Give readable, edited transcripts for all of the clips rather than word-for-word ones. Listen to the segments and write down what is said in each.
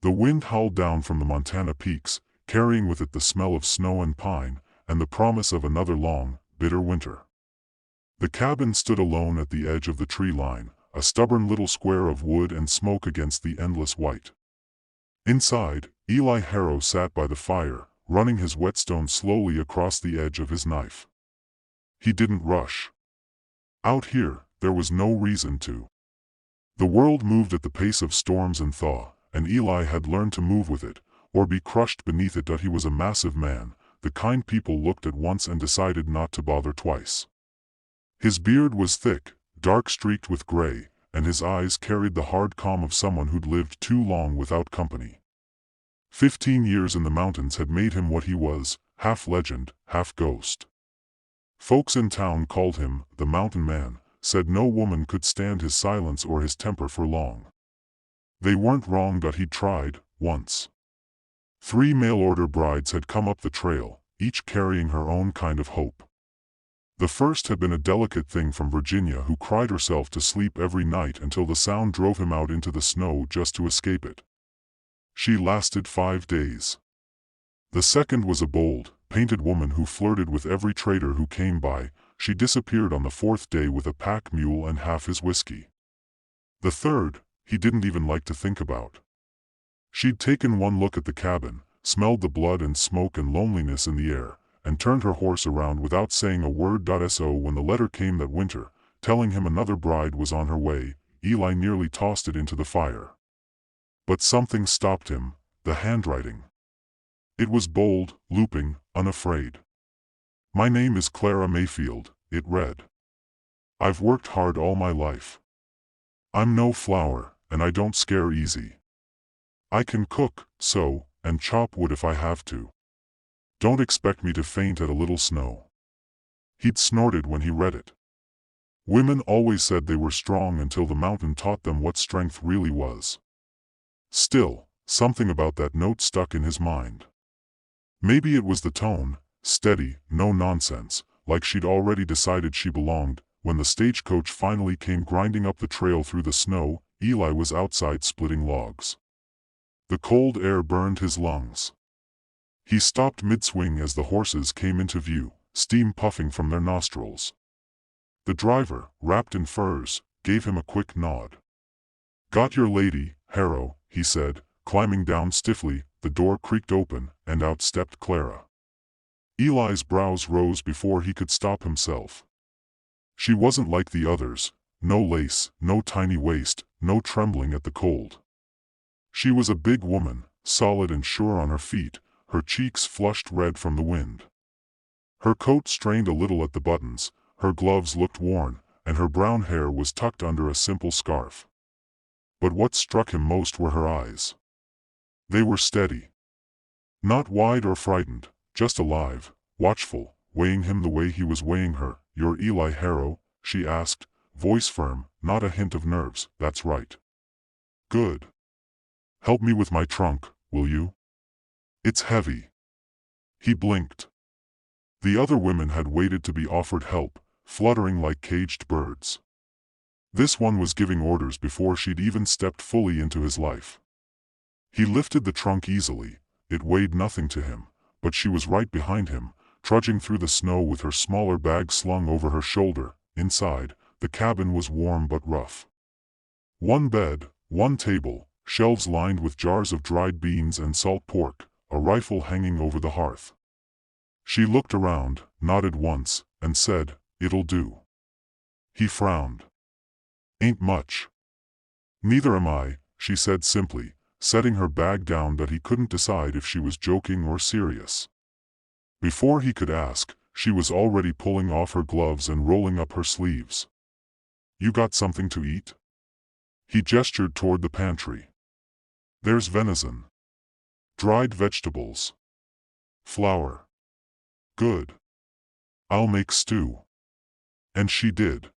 The wind howled down from the Montana peaks, carrying with it the smell of snow and pine, and the promise of another long, bitter winter. The cabin stood alone at the edge of the tree line, a stubborn little square of wood and smoke against the endless white. Inside, Eli Harrow sat by the fire, running his whetstone slowly across the edge of his knife. He didn't rush. Out here, there was no reason to. The world moved at the pace of storms and thaw, and Eli had learned to move with it, or be crushed beneath it. He was a massive man, the kind people looked at once and decided not to bother twice. His beard was thick, dark streaked with gray, and his eyes carried the hard calm of someone who'd lived too long without company. 15 years in the mountains had made him what he was, half legend, half ghost. Folks in town called him the Mountain Man, said no woman could stand his silence or his temper for long. They weren't wrong, but he'd tried, once. 3 mail-order brides had come up the trail, each carrying her own kind of hope. The first had been a delicate thing from Virginia who cried herself to sleep every night until the sound drove him out into the snow just to escape it. She lasted 5 days. The second was a bold, painted woman who flirted with every trader who came by. She disappeared on the 4th day with a pack mule and half his whiskey. The third, he didn't even like to think about. She'd taken one look at the cabin, smelled the blood and smoke and loneliness in the air, and turned her horse around without saying a word. So when the letter came that winter, telling him another bride was on her way, Eli nearly tossed it into the fire. But something stopped him, the handwriting. It was bold, looping, unafraid. "My name is Clara Mayfield," it read. "I've worked hard all my life. I'm no flower, and I don't scare easy. I can cook, sew, and chop wood if I have to. Don't expect me to faint at a little snow." He'd snorted when he read it. Women always said they were strong until the mountain taught them what strength really was. Still, something about that note stuck in his mind. Maybe it was the tone, steady, no nonsense, like she'd already decided she belonged. When the stagecoach finally came grinding up the trail through the snow, Eli was outside splitting logs. The cold air burned his lungs. He stopped mid-swing as the horses came into view, steam puffing from their nostrils. The driver, wrapped in furs, gave him a quick nod. "Got your lady, Harrow," he said, climbing down stiffly. The door creaked open, and out stepped Clara. Eli's brows rose before he could stop himself. She wasn't like the others, no lace, no tiny waist, no trembling at the cold. She was a big woman, solid and sure on her feet, her cheeks flushed red from the wind. Her coat strained a little at the buttons, her gloves looked worn, and her brown hair was tucked under a simple scarf. But what struck him most were her eyes. They were steady. Not wide or frightened, just alive, watchful, weighing him the way he was weighing her. "You're Eli Harrow?" she asked, voice firm, not a hint of nerves. "That's right." "Good. Help me with my trunk, will you? It's heavy." He blinked. The other women had waited to be offered help, fluttering like caged birds. This one was giving orders before she'd even stepped fully into his life. He lifted the trunk easily. It weighed nothing to him, but she was right behind him, trudging through the snow with her smaller bag slung over her shoulder. Inside, the cabin was warm but rough. One bed, one table, shelves lined with jars of dried beans and salt pork, a rifle hanging over the hearth. She looked around, nodded once, and said, "It'll do." He frowned. "Ain't much." "Neither am I," she said simply, setting her bag down. But he couldn't decide if she was joking or serious. Before he could ask, she was already pulling off her gloves and rolling up her sleeves. "You got something to eat?" He gestured toward the pantry. "There's venison. Dried vegetables. Flour. Good. I'll make stew." And she did.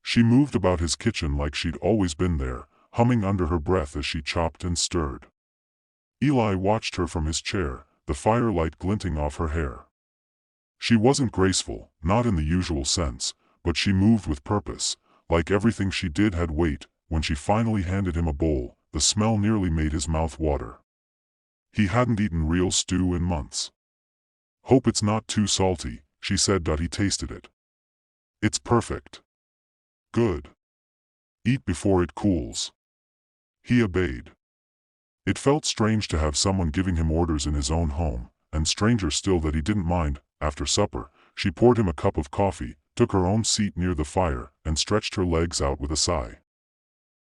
She moved about his kitchen like she'd always been there, humming under her breath as she chopped and stirred. Eli watched her from his chair, the firelight glinting off her hair. She wasn't graceful, not in the usual sense, but she moved with purpose, like everything she did had weight. When she finally handed him a bowl, the smell nearly made his mouth water. He hadn't eaten real stew in months. "Hope it's not too salty," she said. He tasted it. "It's perfect." "Good. Eat before it cools." He obeyed. It felt strange to have someone giving him orders in his own home, and stranger still that he didn't mind. After supper, she poured him a cup of coffee, took her own seat near the fire, and stretched her legs out with a sigh.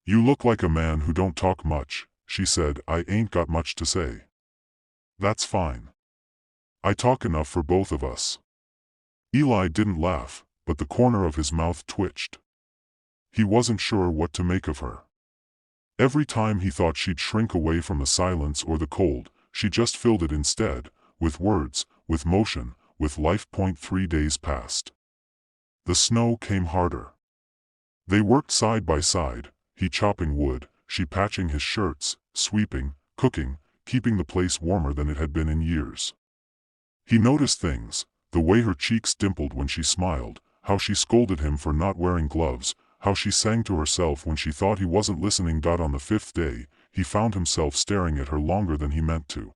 "You look like a man who don't talk much," she said. "I ain't got much to say." "That's fine. I talk enough for both of us." Eli didn't laugh, but the corner of his mouth twitched. He wasn't sure what to make of her. Every time he thought she'd shrink away from the silence or the cold, she just filled it instead, with words, with motion, with life. 3 days passed. The snow came harder. They worked side by side, he chopping wood, she patching his shirts, sweeping, cooking, keeping the place warmer than it had been in years. He noticed things, the way her cheeks dimpled when she smiled, how she scolded him for not wearing gloves, how she sang to herself when she thought he wasn't listening. On the 5th day, he found himself staring at her longer than he meant to.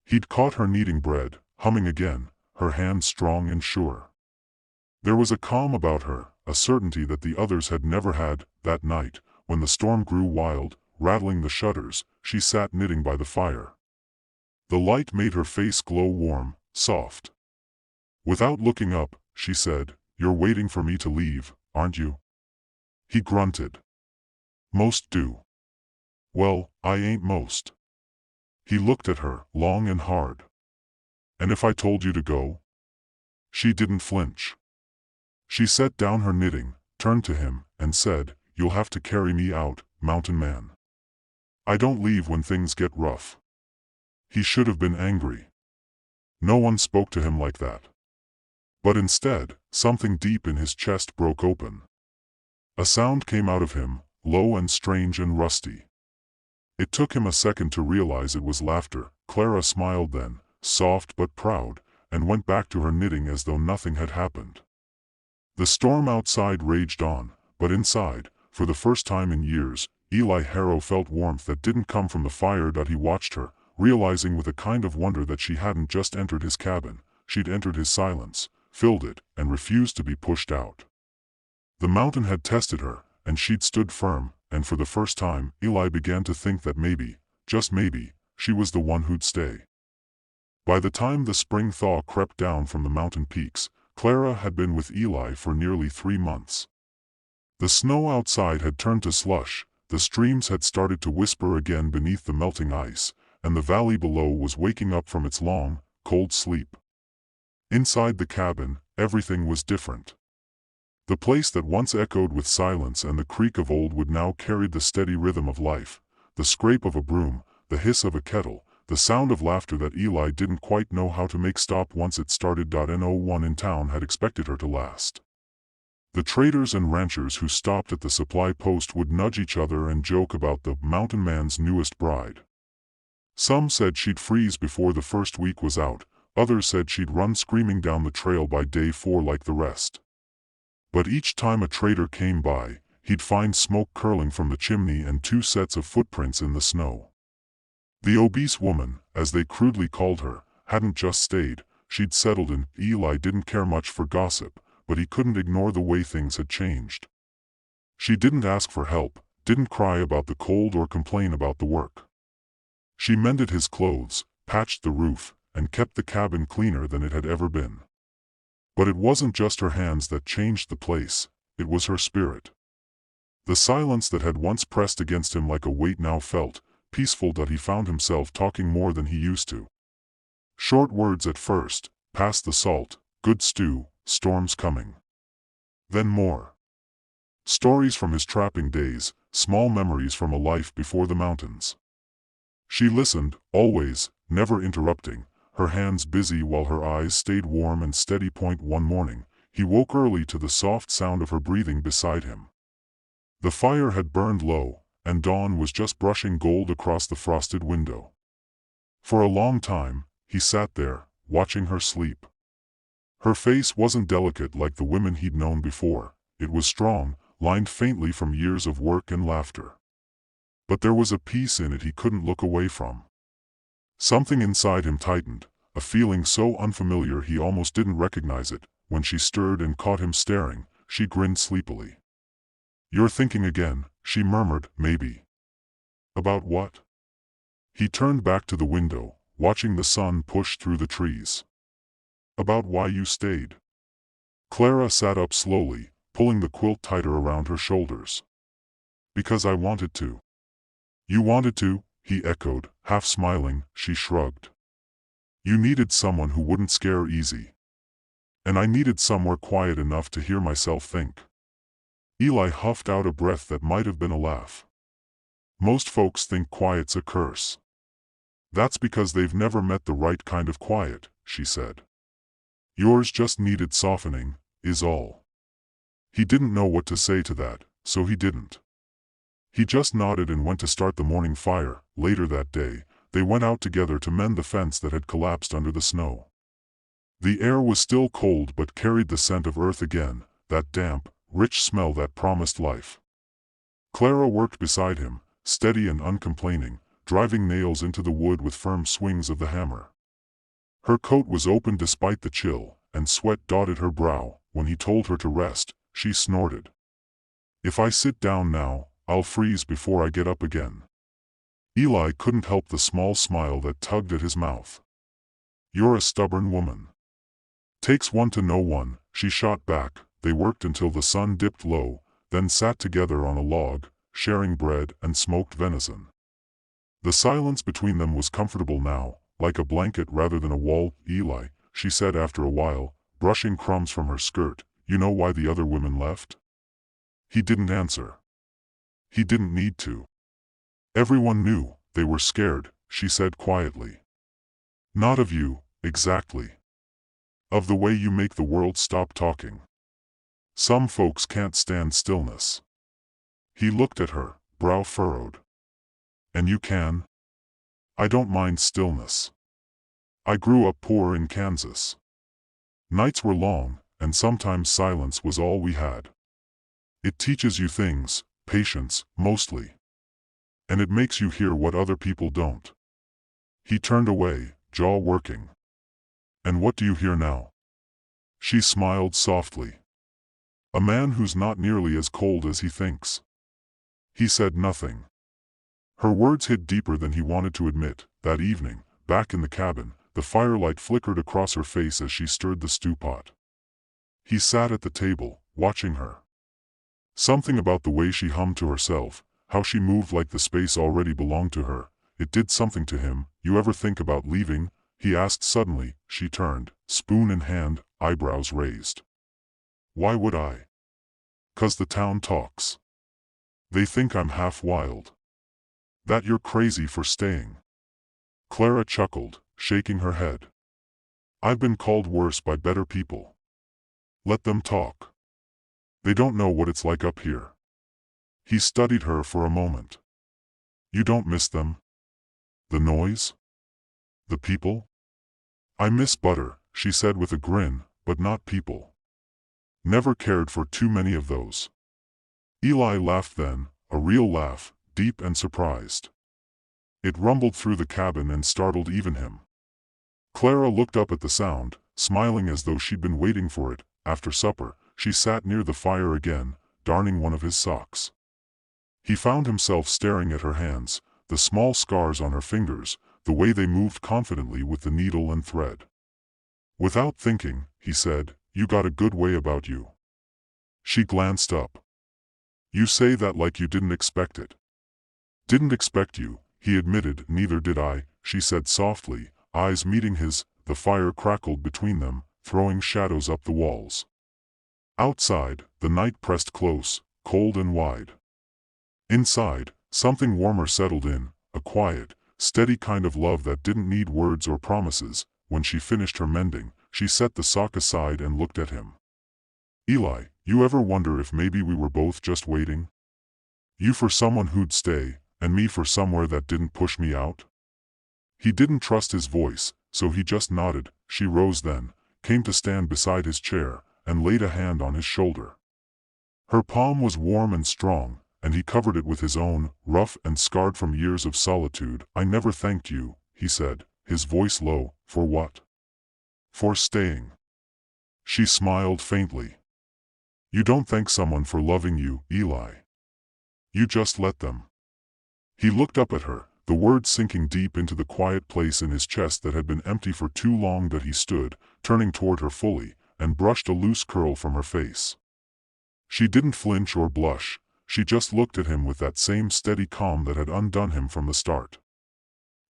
He'd caught her kneading bread, humming again, her hands strong and sure. There was a calm about her, a certainty that the others had never had. That night, when the storm grew wild, rattling the shutters, she sat knitting by the fire. The light made her face glow warm, soft. Without looking up, she said, "You're waiting for me to leave, aren't you?" He grunted. "Most do." "Well, I ain't most." He looked at her, long and hard. "And if I told you to go?" She didn't flinch. She set down her knitting, turned to him, and said, "You'll have to carry me out, mountain man. I don't leave when things get rough." He should have been angry. No one spoke to him like that. But instead, something deep in his chest broke open. A sound came out of him, low and strange and rusty. It took him a second to realize it was laughter. Clara smiled then, soft but proud, and went back to her knitting as though nothing had happened. The storm outside raged on, but inside, for the first time in years, Eli Harrow felt warmth that didn't come from the fire. He watched her, realizing with a kind of wonder that she hadn't just entered his cabin, she'd entered his silence, filled it, and refused to be pushed out. The mountain had tested her, and she'd stood firm, and for the first time, Eli began to think that maybe, just maybe, she was the one who'd stay. By the time the spring thaw crept down from the mountain peaks, Clara had been with Eli for nearly 3 months. The snow outside had turned to slush, the streams had started to whisper again beneath the melting ice, and the valley below was waking up from its long, cold sleep. Inside the cabin, everything was different. The place that once echoed with silence and the creak of old wood now carried the steady rhythm of life, the scrape of a broom, the hiss of a kettle, the sound of laughter that Eli didn't quite know how to make stop once it started. No one in town had expected her to last. The traders and ranchers who stopped at the supply post would nudge each other and joke about the mountain man's newest bride. Some said she'd freeze before the first week was out, others said she'd run screaming down the trail by day 4 like the rest. But each time a trader came by, he'd find smoke curling from the chimney and 2 sets of footprints in the snow. The obese woman, as they crudely called her, hadn't just stayed, she'd settled in. Eli didn't care much for gossip, but he couldn't ignore the way things had changed. She didn't ask for help, didn't cry about the cold or complain about the work. She mended his clothes, patched the roof, and kept the cabin cleaner than it had ever been. But it wasn't just her hands that changed the place, it was her spirit. The silence that had once pressed against him like a weight now felt peaceful. He found himself talking more than he used to. Short words at first, past the salt, good stew, storms coming. Then more. Stories from his trapping days, small memories from a life before the mountains. She listened, always, never interrupting, her hands busy while her eyes stayed warm and steady. One morning, he woke early to the soft sound of her breathing beside him. The fire had burned low, and dawn was just brushing gold across the frosted window. For a long time, he sat there, watching her sleep. Her face wasn't delicate like the women he'd known before, it was strong, lined faintly from years of work and laughter. But there was a peace in it he couldn't look away from. Something inside him tightened, a feeling so unfamiliar he almost didn't recognize it. When she stirred and caught him staring, she grinned sleepily. "You're thinking again," she murmured, "maybe." "About what?" He turned back to the window, watching the sun push through the trees. "About why you stayed." Clara sat up slowly, pulling the quilt tighter around her shoulders. "Because I wanted to." "You wanted to?" he echoed, half smiling. She shrugged. "You needed someone who wouldn't scare easy. And I needed somewhere quiet enough to hear myself think." Eli huffed out a breath that might have been a laugh. "Most folks think quiet's a curse." "That's because they've never met the right kind of quiet," she said. "Yours just needed softening, is all." He didn't know what to say to that, so he didn't. He just nodded and went to start the morning fire. Later that day, they went out together to mend the fence that had collapsed under the snow. The air was still cold but carried the scent of earth again, that damp, rich smell that promised life. Clara worked beside him, steady and uncomplaining, driving nails into the wood with firm swings of the hammer. Her coat was open despite the chill, and sweat dotted her brow. When he told her to rest, she snorted. "If I sit down now, I'll freeze before I get up again." Eli couldn't help the small smile that tugged at his mouth. "You're a stubborn woman." "Takes one to know one," she shot back. They worked until the sun dipped low, then sat together on a log, sharing bread and smoked venison. The silence between them was comfortable now, like a blanket rather than a wall. "Eli," she said after a while, brushing crumbs from her skirt, "you know why the other women left?" He didn't answer. He didn't need to. "Everyone knew, they were scared," she said quietly. "Not of you, exactly. Of the way you make the world stop talking. Some folks can't stand stillness." He looked at her, brow furrowed. "And you can?" "I don't mind stillness. I grew up poor in Kansas. Nights were long, and sometimes silence was all we had. It teaches you things, patience, mostly. And it makes you hear what other people don't." He turned away, jaw working. "And what do you hear now?" She smiled softly. "A man who's not nearly as cold as he thinks." He said nothing. Her words hit deeper than he wanted to admit. That evening, back in the cabin, the firelight flickered across her face as she stirred the stew pot. He sat at the table, watching her. Something about the way she hummed to herself, how she moved like the space already belonged to her, it did something to him. "You ever think about leaving?" he asked suddenly. She turned, spoon in hand, eyebrows raised. "Why would I?" "'Cause the town talks. They think I'm half wild. That you're crazy for staying." Clara chuckled, shaking her head. "I've been called worse by better people. Let them talk. They don't know what it's like up here." He studied her for a moment. "You don't miss them? The noise? The people?" "I miss butter," she said with a grin, "but not people. Never cared for too many of those." Eli laughed then, a real laugh, deep and surprised. It rumbled through the cabin and startled even him. Clara looked up at the sound, smiling as though she'd been waiting for it. After supper, she sat near the fire again, darning one of his socks. He found himself staring at her hands, the small scars on her fingers, the way they moved confidently with the needle and thread. "Without thinking," he said, "you got a good way about you." She glanced up. "You say that like you didn't expect it." "Didn't expect you," he admitted. "Neither did I," she said softly, eyes meeting his. The fire crackled between them, throwing shadows up the walls. Outside, the night pressed close, cold and wide. Inside, something warmer settled in, a quiet, steady kind of love that didn't need words or promises. When she finished her mending, she set the sock aside and looked at him. "Eli, you ever wonder if maybe we were both just waiting? You for someone who'd stay, and me for somewhere that didn't push me out?" He didn't trust his voice, so he just nodded. She rose then, came to stand beside his chair, and laid a hand on his shoulder. Her palm was warm and strong, and he covered it with his own, rough and scarred from years of solitude. "I never thanked you," he said, his voice low. "For what?" "For staying." She smiled faintly. "You don't thank someone for loving you, Eli. You just let them." He looked up at her, the words sinking deep into the quiet place in his chest that had been empty for too long. That he stood, turning toward her fully, and brushed a loose curl from her face. She didn't flinch or blush, she just looked at him with that same steady calm that had undone him from the start.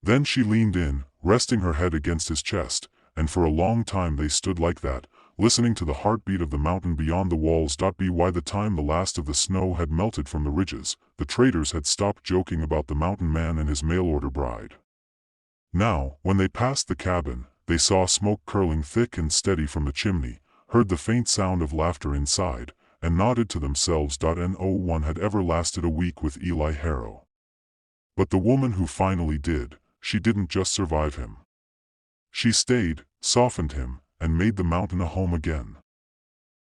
Then she leaned in, resting her head against his chest, and for a long time they stood like that, listening to the heartbeat of the mountain beyond the walls. By the time the last of the snow had melted from the ridges, the traders had stopped joking about the mountain man and his mail-order bride. Now, when they passed the cabin, they saw smoke curling thick and steady from the chimney, heard the faint sound of laughter inside, and nodded to themselves. No one had ever lasted a week with Eli Harrow. But the woman who finally did, she didn't just survive him. She stayed, softened him, and made the mountain a home again.